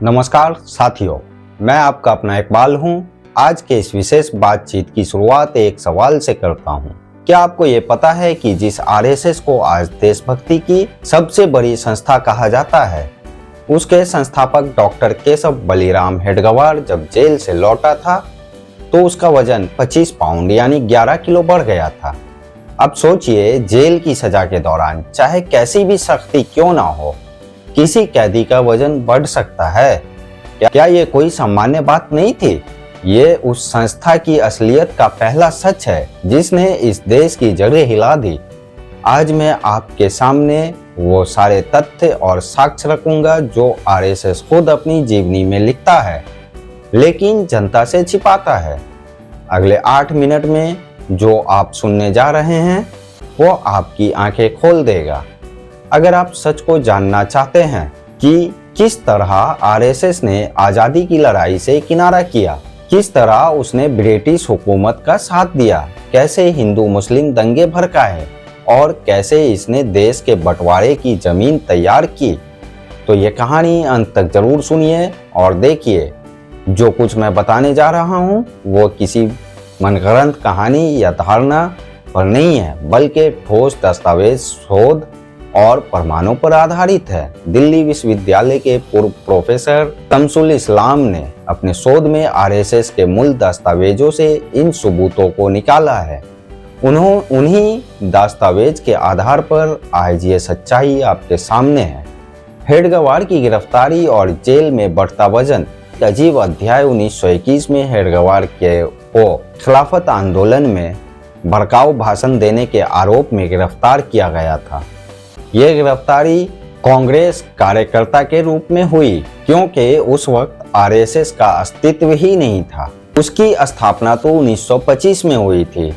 नमस्कार साथियों, मैं आपका अपना इकबाल हूं। आज के इस विशेष बातचीत की शुरुआत एक सवाल से करता हूं। क्या आपको ये पता है कि जिस आरएसएस को आज देशभक्ति की सबसे बड़ी संस्था कहा जाता है, उसके संस्थापक डॉक्टर केशव बलिराम हेडगेवार जब जेल से लौटा था तो उसका वजन 25 पाउंड यानी 11 किलो बढ़ गया था। अब सोचिए, जेल की सजा के दौरान चाहे कैसी भी सख्ती क्यों ना हो, किसी कैदी का वजन बढ़ सकता है। क्या ये कोई सामान्य बात नहीं थी? ये उस संस्था की असलियत का पहला सच है जिसने इस देश की जड़ें हिला दी। आज मैं आपके सामने वो सारे तथ्य और साक्ष्य रखूंगा जो आरएसएस खुद अपनी जीवनी में लिखता है लेकिन जनता से छिपाता है। अगले 8 मिनट में जो आप सुनने जा रहे हैं वो आपकी आंखें खोल देगा। अगर आप सच को जानना चाहते हैं कि किस तरह आरएसएस ने आज़ादी की लड़ाई से किनारा किया, किस तरह उसने ब्रिटिश हुकूमत का साथ दिया, कैसे हिंदू मुस्लिम दंगे भड़काए और कैसे इसने देश के बंटवारे की जमीन तैयार की, तो ये कहानी अंत तक जरूर सुनिए और देखिए। जो कुछ मैं बताने जा रहा हूँ वो किसी मनगढ़ंत कहानी या धारणा पर नहीं है, बल्कि ठोस दस्तावेज, शोध और प्रमाणों पर आधारित है। दिल्ली विश्वविद्यालय के पूर्व प्रोफेसर शमसुल इस्लाम ने अपने शोध में आरएसएस के मूल दस्तावेजों से इन सबूतों को निकाला है। उन्हीं दस्तावेज के आधार पर आज ये सच्चाई आपके सामने है। हेडगेवार की गिरफ्तारी और जेल में बढ़ता वजन। अजीब अध्याय 1921 में हेडगेवार को खिलाफत आंदोलन में भड़काऊ भाषण देने के आरोप में गिरफ्तार किया गया था। यह गिरफ्तारी कांग्रेस कार्यकर्ता के रूप में हुई क्योंकि उस वक्त आरएसएस का अस्तित्व ही नहीं था। उसकी स्थापना तो 1925 में हुई थी।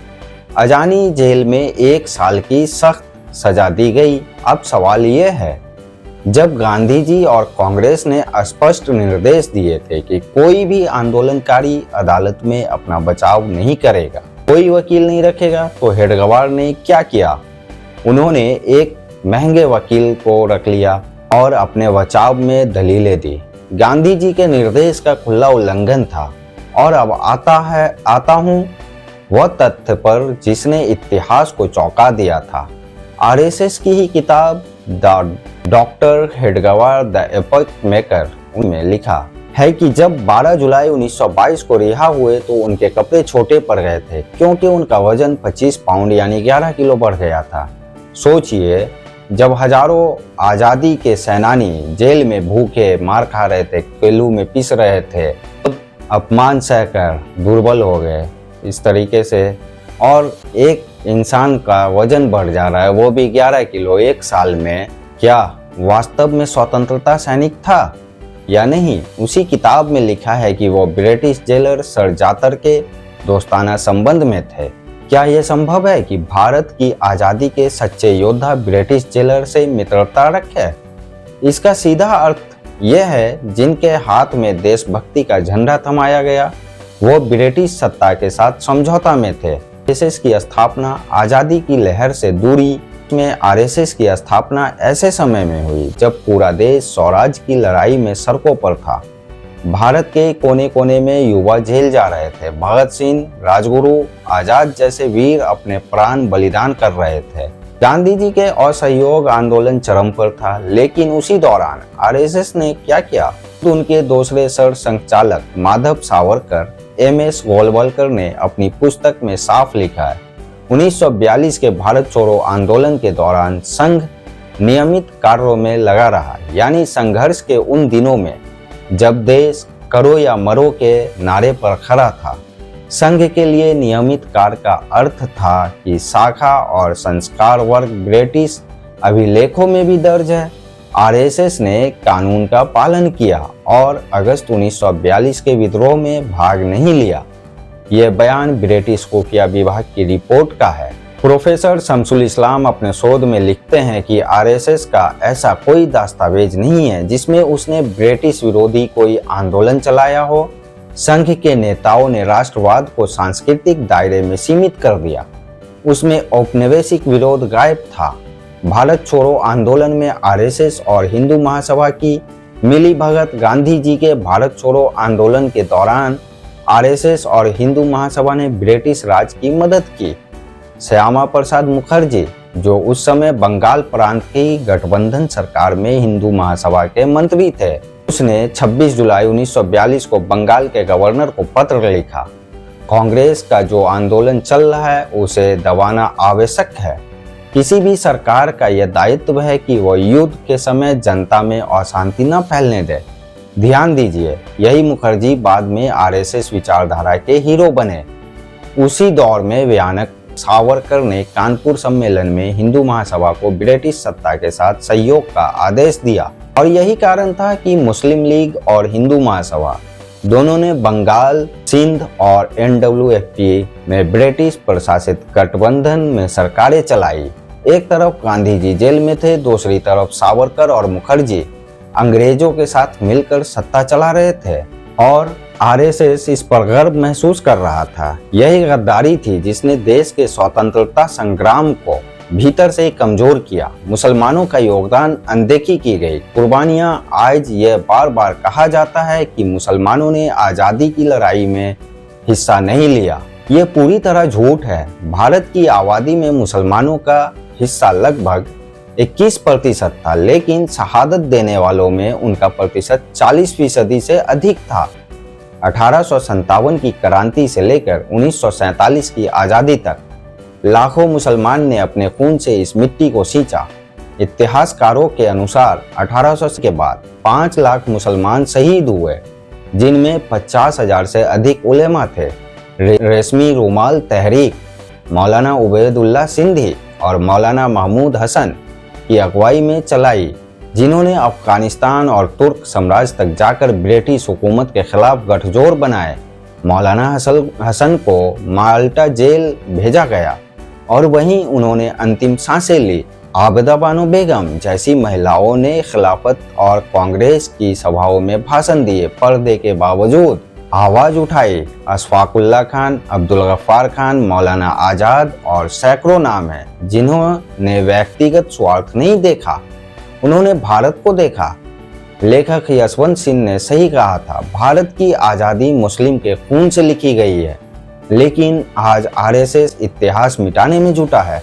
अजानी जेल में 1 साल की सख्त सजा दी गई। अब सवाल यह है, जब गांधी जी और कांग्रेस ने स्पष्ट निर्देश दिए थे कि कोई भी आंदोलनकारी अदालत में अपना बचाव नहीं करेगा, कोई वकील नहीं रखेगा, तो हेडगेवार ने क्या किया? उन्होंने एक महंगे वकील को रख लिया और अपने बचाव में दलीलें दी। गांधी जी के निर्देश का खुला उल्लंघन था। और अब आता हूँ वह तथ्य पर जिसने इतिहास को चौंका दिया था। आरएसएस की ही किताब the doctor Hedgewar the epoch maker में लिखा है कि जब 12 जुलाई 1922 को रिहा हुए तो उनके कपड़े छोटे पड़ गए थे क्योंकि उनका वजन 25 पाउंड यानी 11 किलो बढ़ गया था। सोचिए, जब हजारों आज़ादी के सेनानी जेल में भूखे मार खा रहे थे, केलू में पिस रहे थे, अपमान सहकर दुर्बल हो गए इस तरीके से, और एक इंसान का वजन बढ़ जा रहा है, वो भी 11 किलो 1 साल में, क्या वास्तव में स्वतंत्रता सैनिक था या नहीं? उसी किताब में लिखा है कि वो ब्रिटिश जेलर सर जातर के दोस्ताना संबंध में थे। क्या यह संभव है कि भारत की आज़ादी के सच्चे योद्धा ब्रिटिश जेलर से मित्रता रखे? इसका सीधा अर्थ यह है, जिनके हाथ में देशभक्ति का झंडा थमाया गया वो ब्रिटिश सत्ता के साथ समझौता में थे। आरएसएस की स्थापना आज़ादी की लहर से दूरी में आरएसएस की स्थापना ऐसे समय में हुई जब पूरा देश स्वराज की लड़ाई में सड़कों पर था। भारत के कोने कोने में युवा जेल जा रहे थे। भगत सिंह, राजगुरु, आजाद जैसे वीर अपने प्राण बलिदान कर रहे थे। गांधी जी के असहयोग आंदोलन चरम पर था, लेकिन उसी दौरान आरएसएस ने क्या किया? तो उनके दूसरे सर संचालक माधव सावरकर एमएस गोलवलकर ने अपनी पुस्तक में साफ लिखा है, 1942 के भारत छोड़ो आंदोलन के दौरान संघ नियमित कार्यों में लगा रहा, यानी संघर्ष के उन दिनों में जब देश करो या मरो के नारे पर खड़ा था। संघ के लिए नियमित कार्य का अर्थ था कि शाखा और संस्कार वर्ग ब्रिटिश अभिलेखों में भी दर्ज है। आरएसएस ने कानून का पालन किया और अगस्त 1942 के विद्रोह में भाग नहीं लिया। यह बयान ब्रिटिश खुफिया विभाग की रिपोर्ट का है। प्रोफेसर शमसुल इस्लाम अपने शोध में लिखते हैं कि आरएसएस का ऐसा कोई दस्तावेज नहीं है जिसमें उसने ब्रिटिश विरोधी कोई आंदोलन चलाया हो। संघ के नेताओं ने राष्ट्रवाद को सांस्कृतिक दायरे में सीमित कर दिया। उसमें औपनिवेशिक विरोध गायब था। भारत छोड़ो आंदोलन में आरएसएस और हिंदू महासभा की मिली भगत गांधी जी के भारत छोड़ो आंदोलन के दौरान आरएसएस और हिंदू महासभा ने ब्रिटिश राज की मदद की। श्यामा प्रसाद मुखर्जी, जो उस समय बंगाल प्रांत की गठबंधन सरकार में हिंदू महासभा के मंत्री थे, उसने 26 जुलाई 1942 को बंगाल के गवर्नर को पत्र लिखा। कांग्रेस का जो आंदोलन चल रहा है उसे दबाना आवश्यक है। किसी भी सरकार का यह दायित्व है कि वह युद्ध के समय जनता में अशांति न फैलने दे। ध्यान दीजिए, यही मुखर्जी बाद में आरएसएस विचारधारा के हीरो बने। उसी दौर में भयानक सावरकर ने कानपुर सम्मेलन में हिंदू महासभा को ब्रिटिश सत्ता के साथ सहयोग का आदेश दिया और यही कारण था कि मुस्लिम लीग और हिंदू महासभा दोनों ने बंगाल, सिंध और NWFP में ब्रिटिश प्रशासित गठबंधन में सरकारें चलाई। एक तरफ गांधी जी जेल में थे, दूसरी तरफ सावरकर और मुखर्जी अंग्रेजों के साथ मिलकर सत्ता चला रहे थे और आरएसएस इस पर गर्व महसूस कर रहा था। यही गद्दारी थी जिसने देश के स्वतंत्रता संग्राम को भीतर से कमजोर किया। मुसलमानों का योगदान अनदेखी की गई कुर्बानियां। आज यह बार बार कहा जाता है कि मुसलमानों ने आजादी की लड़ाई में हिस्सा नहीं लिया। यह पूरी तरह झूठ है। भारत की आबादी में मुसलमानों का हिस्सा लगभग 21% था, लेकिन शहादत देने वालों में उनका प्रतिशत 40% से अधिक था। 1857 की क्रांति से लेकर 1947 की आजादी तक लाखों मुसलमान ने अपने खून से इस मिट्टी को सींचा। इतिहासकारों के अनुसार 1800 के बाद 5 लाख मुसलमान शहीद हुए, जिनमें 50,000 से अधिक उलेमा थे। रेशमी रुमाल तहरीक मौलाना उबैदुल्ला सिंधी और मौलाना महमूद हसन की अगुवाई में चलाई, जिन्होंने अफगानिस्तान और तुर्क साम्राज्य तक जाकर ब्रिटिश हुकूमत के खिलाफ गठजोड़ बनाए। मौलाना हसन को माल्टा जेल भेजा गया और वहीं उन्होंने अंतिम सांसें ली। आबिदा बानो बेगम जैसी महिलाओं ने खिलाफत और कांग्रेस की सभाओं में भाषण दिए, पर्दे के बावजूद आवाज उठाई। अशफाकुल्ला खान, अब्दुल गफ्फार खान, मौलाना आजाद और सैकड़ों नाम हैं जिन्होंने व्यक्तिगत स्वार्थ नहीं देखा, उन्होंने भारत को देखा। लेखक यशवंत सिंह ने सही कहा था, भारत की आजादी मुस्लिम के खून से लिखी गई है, लेकिन आज आरएसएस इतिहास मिटाने में जुटा है।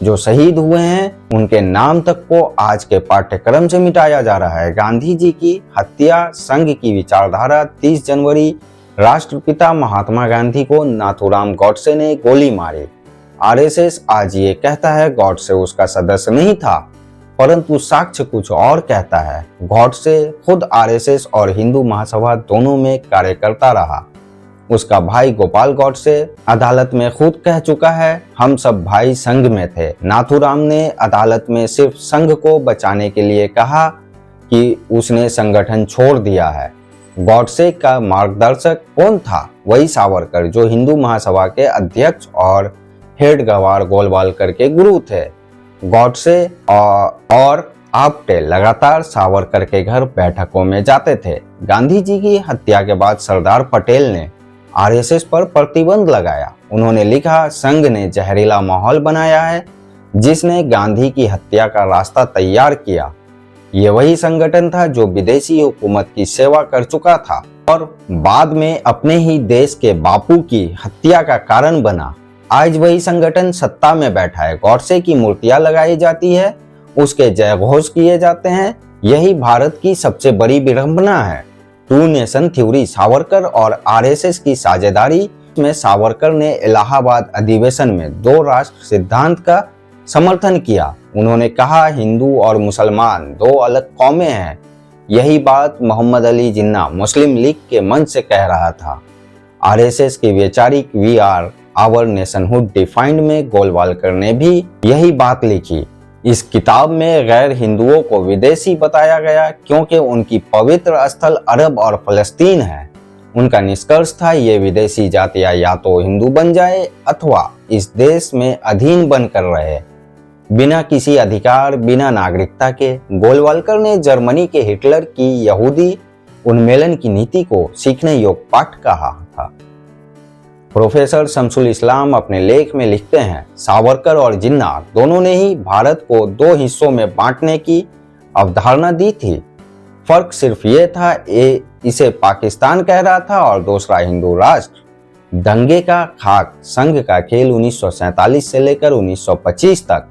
जो शहीद हुए हैं उनके नाम तक को आज के पाठ्यक्रम से मिटाया जा रहा है। गांधी जी की हत्या, संघ की विचारधारा, 30 जनवरी राष्ट्रपिता महात्मा गांधी को नाथूराम गॉडसे ने गोली मारी। आरएसएस आज ये कहता है गॉडसे उसका सदस्य नहीं था, परंतु साक्ष्य कुछ और कहता है। गॉडसे खुद आरएसएस और हिंदू महासभा दोनों में कार्यकर्ता रहा। उसका भाई गोपाल गॉडसे अदालत में खुद कह चुका है, हम सब भाई संघ में थे। नाथूराम ने अदालत में सिर्फ संघ को बचाने के लिए कहा कि उसने संगठन छोड़ दिया है। गॉडसे का मार्गदर्शक कौन था? वही सावरकर, जो हिंदू महासभा के अध्यक्ष और हेड गवार गोलवालकर के गुरु थे। गॉडसे और आप्टे लगातार सावरकर के घर बैठकों में जाते थे। गांधी जी की हत्या के बाद सरदार पटेल ने आरएसएस पर प्रतिबंध लगाया। उन्होंने लिखा, संघ ने जहरीला माहौल बनाया है जिसने गांधी की हत्या का रास्ता तैयार किया। ये वही संगठन था जो विदेशी हुकूमत की सेवा कर चुका था और बाद में अपने ही देश के बापू की हत्या का कारण बना। आज वही संगठन सत्ता में बैठा है। गॉडसे की मूर्तियां लगाई जाती है, उसके जय घोष किए जाते हैं। यही भारत की सबसे बड़ी विडंबना है। टू नेशन थ्योरी, सावरकर और आरएसएस की साझेदारी में सावरकर ने इलाहाबाद अधिवेशन में 2 राष्ट्र सिद्धांत का समर्थन किया। उन्होंने कहा, हिंदू और मुसलमान 2 अलग कौमें हैं। यही बात मोहम्मद अली जिन्ना मुस्लिम लीग के मंच से कह रहा था। आरएसएस की वैचारिक we are our nationhood defined में गोलवालकर ने भी यही बात लिखी। इस किताब में गैर हिंदुओं को विदेशी बताया गया क्योंकि उनकी पवित्र स्थल अरब और फलस्तीन है। उनका निष्कर्ष था, ये विदेशी जातियां या तो हिंदू बन जाए अथवा इस देश में अधीन बनकर रहे, बिना किसी अधिकार, बिना नागरिकता के। गोलवालकर ने जर्मनी के हिटलर की यहूदी उन्मूलन की नीति को सीखने योग्य पाठ कहा था। प्रोफेसर शमसुल इस्लाम अपने लेख में लिखते हैं, सावरकर और जिन्ना दोनों ने ही भारत को 2 हिस्सों में बांटने की अवधारणा दी थी। फर्क सिर्फ ये था, इसे पाकिस्तान कह रहा था और दूसरा हिंदू राष्ट्र। दंगे का खाक संघ का खेल 1947 से लेकर 1925 तक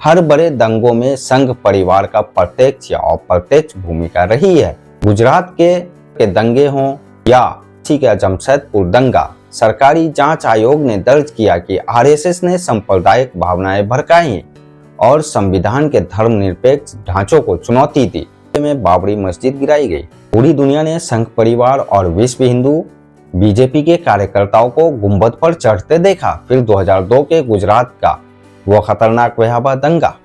हर बड़े दंगों में संघ परिवार का प्रत्यक्ष या अप्रत्यक्ष भूमिका रही है। गुजरात के दंगे हों या रांची का जमशेदपुर दंगा, सरकारी जांच आयोग ने दर्ज किया कि आरएसएस ने सांप्रदायिक भावनाएं भड़काई और संविधान के धर्मनिरपेक्ष ढांचों को चुनौती दी। में बाबरी मस्जिद गिराई गई। पूरी दुनिया ने संघ परिवार और विश्व हिंदू बीजेपी के कार्यकर्ताओं को गुंबद पर चढ़ते देखा। फिर 2002 के गुजरात का वह खतरनाक भयावह दंगा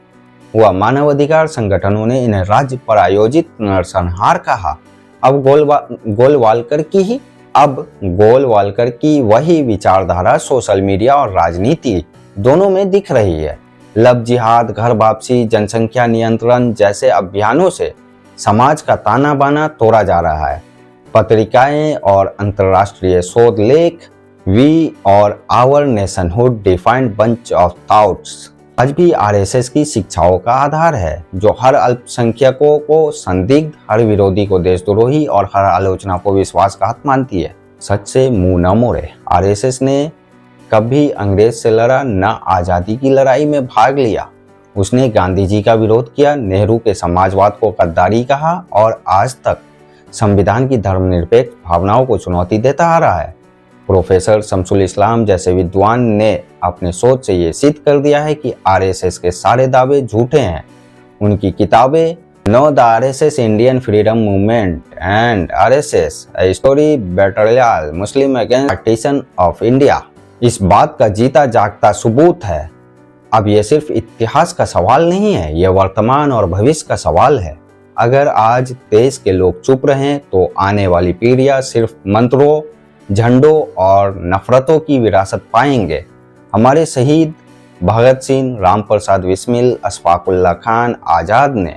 हुआ। मानवाधिकार संगठनों ने इन्हें राज्य पर आयोजित नरसंहार कहा। अब गोलवालकर की वही विचारधारा सोशल मीडिया और राजनीति दोनों में दिख रही है। लव जिहाद, घर वापसी, जनसंख्या नियंत्रण जैसे अभियानों से समाज का ताना बाना तोड़ा जा रहा है। पत्रिकाएं और अंतर्राष्ट्रीय शोध लेख वी और our nationhood defined bunch of thoughts आज भी आरएसएस की शिक्षाओं का आधार है, जो हर अल्पसंख्यकों को संदिग्ध, हर विरोधी को देशद्रोही और हर आलोचना को विश्वासघात मानती है। सच से मुंह न मोड़े। आरएसएस ने कभी अंग्रेज से लड़ा, न आजादी की लड़ाई में भाग लिया। उसने गांधी जी का विरोध किया, नेहरू के समाजवाद को गद्दारी कहा और आज तक संविधान की धर्मनिरपेक्ष भावनाओं को चुनौती देता आ रहा है। प्रोफेसर शमसुल इस्लाम जैसे विद्वान ने अपने सोच से ये सिद्ध कर दिया है कि आरएसएस के सारे दावे झूठे हैं। उनकी किताबें know the RSS Indian freedom movement and RSS a story battle Muslim against partition of India इस बात का जीता जागता सबूत है। अब यह सिर्फ इतिहास का सवाल नहीं है, यह वर्तमान और भविष्य का सवाल है। अगर आज देश के लोग चुप रहें तो आने वाली पीढ़ियां सिर्फ मंत्रों, झंडों और नफरतों की विरासत पाएंगे। हमारे शहीद भगत सिंह, राम प्रसाद बिस्मिल, अशफाकुल्लाह खान आजाद ने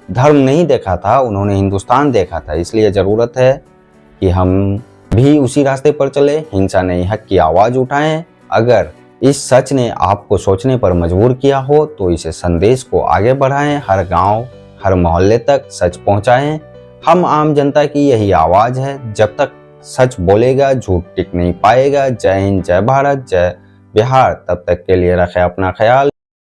धर्म नहीं देखा था, उन्होंने हिंदुस्तान देखा था। इसलिए जरूरत है कि हम भी उसी रास्ते पर चले, हिंसा नहीं हक की आवाज उठाएं। अगर इस सच ने आपको सोचने पर मजबूर किया हो तो इसे संदेश को आगे बढ़ाएं, हर गांव, हर मोहल्ले तक सच पहुंचाएं। हम आम जनता की यही आवाज है। जब तक सच बोलेगा झूठ टिक नहीं पाएगा। जय हिंद, जय भारत, जय बिहार। तब तक के लिए रखें अपना ख्याल।